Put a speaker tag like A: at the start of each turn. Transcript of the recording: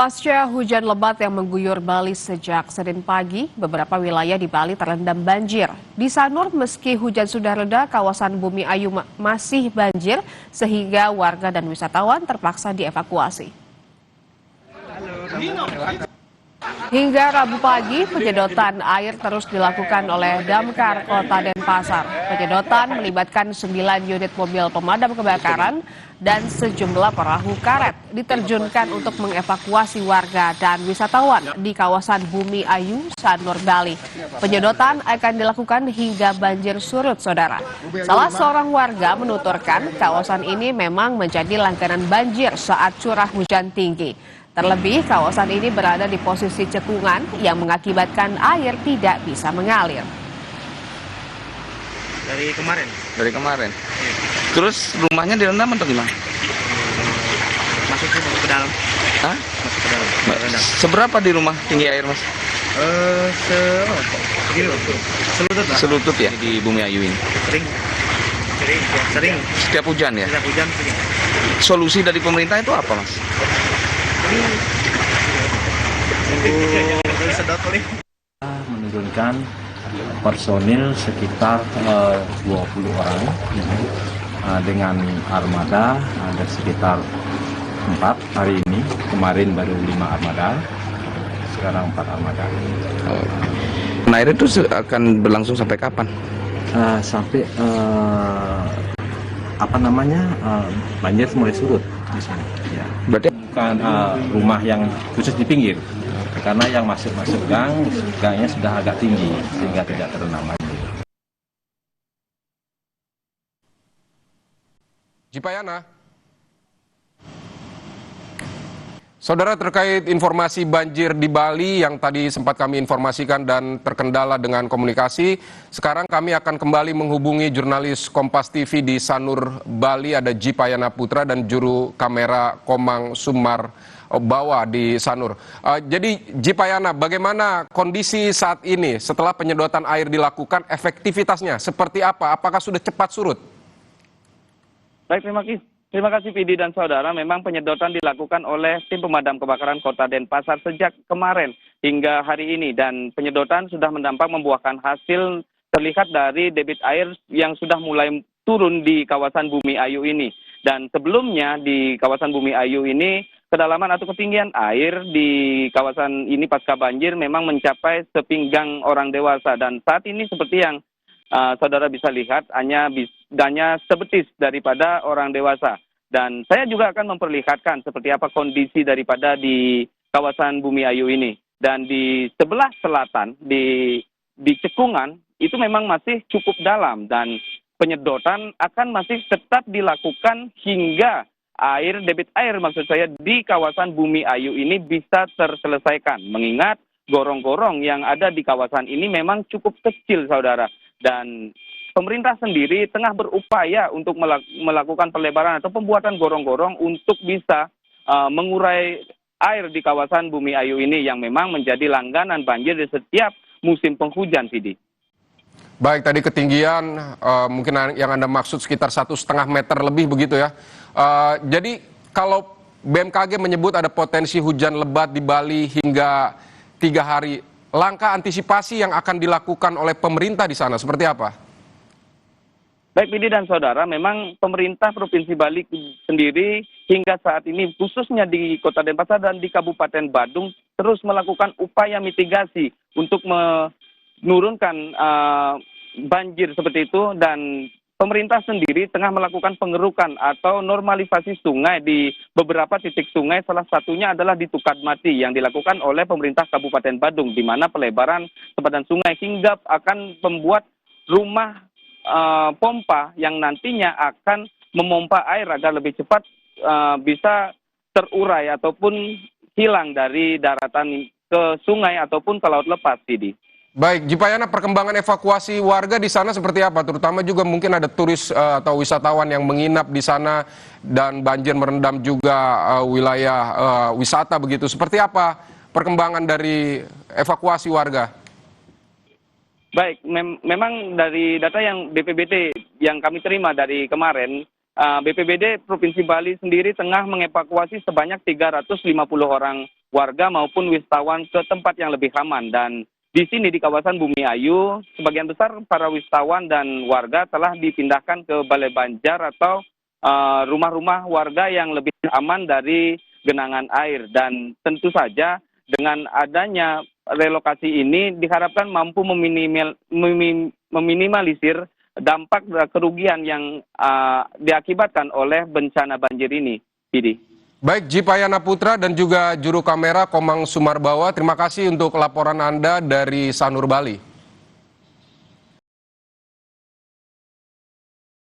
A: Pasca hujan lebat yang mengguyur Bali sejak Senin pagi, beberapa wilayah di Bali terendam banjir. Di Sanur, meski hujan sudah reda, kawasan Bumi Ayu masih banjir, sehingga warga dan wisatawan terpaksa dievakuasi. Hingga Rabu pagi, penyedotan air terus dilakukan oleh Damkar Kota Denpasar. Penyedotan melibatkan 9 unit mobil pemadam kebakaran dan sejumlah perahu karet diterjunkan untuk mengevakuasi warga dan wisatawan di kawasan Bumi Ayu, Sanur, Bali. Penyedotan akan dilakukan hingga banjir surut, saudara. Salah seorang warga menuturkan kawasan ini memang menjadi langganan banjir saat curah hujan tinggi. Terlebih, kawasan ini berada di posisi cekungan yang mengakibatkan air tidak bisa mengalir.
B: Dari kemarin?
C: Dari kemarin. Iya. Terus rumahnya direndam atau gimana?
B: Masuk ke dalam.
C: Hah?
B: Masuk ke dalam. Rendam.
C: Seberapa di rumah tinggi air, Mas?
B: Selutut lah.
C: Selutut ya di Bumi Ayu ini.
B: Sering.
C: Setiap hujan ya?
B: Setiap hujan sering.
C: Solusi dari pemerintah itu apa, Mas?
D: Menurunkan personil sekitar 20 orang dengan armada ada sekitar 4 hari ini. Kemarin baru 5 armada, sekarang 4 armada.
C: Air itu akan berlangsung sampai kapan?
D: Sampai banjir mulai surut di sini. Ya.
C: Berarti
D: Bukan rumah yang khusus di pinggir, karena yang masuk gangnya sudah agak tinggi sehingga tidak terendam banjir.
E: Jipayana. Saudara, terkait informasi banjir di Bali yang tadi sempat kami informasikan dan terkendala dengan komunikasi, sekarang kami akan kembali menghubungi jurnalis Kompas TV di Sanur, Bali, ada Jipayana Putra dan juru kamera Komang Sumar Bawa di Sanur. Jadi Jipayana, bagaimana kondisi saat ini setelah penyedotan air dilakukan, efektivitasnya seperti apa? Apakah sudah cepat surut?
F: Baik, terima kasih Vidi dan saudara. Memang penyedotan dilakukan oleh tim pemadam kebakaran Kota Denpasar sejak kemarin hingga hari ini, dan penyedotan sudah membuahkan hasil terlihat dari debit air yang sudah mulai turun di kawasan Bumi Ayu ini. Dan sebelumnya di kawasan Bumi Ayu ini kedalaman atau ketinggian air di kawasan ini pasca banjir memang mencapai sepinggang orang dewasa, dan saat ini seperti yang saudara bisa lihat hanya sebetis daripada orang dewasa. Dan saya juga akan memperlihatkan seperti apa kondisi daripada di kawasan Bumi Ayu ini. Dan di sebelah selatan, di cekungan, itu memang masih cukup dalam. Dan penyedotan akan masih tetap dilakukan hingga debit air maksud saya di kawasan Bumi Ayu ini bisa terselesaikan. Mengingat gorong-gorong yang ada di kawasan ini memang cukup kecil, saudara. Dan pemerintah sendiri tengah berupaya untuk melakukan pelebaran atau pembuatan gorong-gorong untuk bisa mengurai air di kawasan Bumi Ayu ini yang memang menjadi langganan banjir di setiap musim penghujan, Vidi.
E: Baik, tadi ketinggian mungkin yang Anda maksud sekitar 1,5 meter lebih begitu ya. Jadi kalau BMKG menyebut ada potensi hujan lebat di Bali hingga 3 hari, langkah antisipasi yang akan dilakukan oleh pemerintah di sana seperti apa?
F: Baik, Vidi dan saudara, memang pemerintah Provinsi Bali sendiri hingga saat ini khususnya di Kota Denpasar dan di Kabupaten Badung terus melakukan upaya mitigasi untuk menurunkan banjir seperti itu, dan pemerintah sendiri tengah melakukan pengerukan atau normalisasi sungai di beberapa titik sungai, salah satunya adalah di Tukadmati yang dilakukan oleh pemerintah Kabupaten Badung, di mana pelebaran sepadan sungai hingga akan membuat rumah pompa yang nantinya akan memompa air agar lebih cepat bisa terurai ataupun hilang dari daratan ke sungai ataupun ke laut lepas, Didi.
E: Baik, Jipayana, perkembangan evakuasi warga di sana seperti apa? Terutama juga mungkin ada turis atau wisatawan yang menginap di sana dan banjir merendam juga wilayah wisata begitu. Seperti apa perkembangan dari evakuasi warga?
F: Baik, memang dari data yang BPBD yang kami terima dari kemarin, BPBD Provinsi Bali sendiri tengah mengevakuasi sebanyak 350 orang warga maupun wisatawan ke tempat yang lebih aman. Dan di sini di kawasan Bumi Ayu, sebagian besar para wisatawan dan warga telah dipindahkan ke Balai Banjar atau rumah-rumah warga yang lebih aman dari genangan air. Dan tentu saja dengan adanya relokasi ini diharapkan mampu meminimalisir dampak kerugian yang diakibatkan oleh bencana banjir ini. Pidi.
E: Baik, Jipayana Putra dan juga juru kamera Komang Sumarbawa, terima kasih untuk laporan Anda dari Sanur, Bali.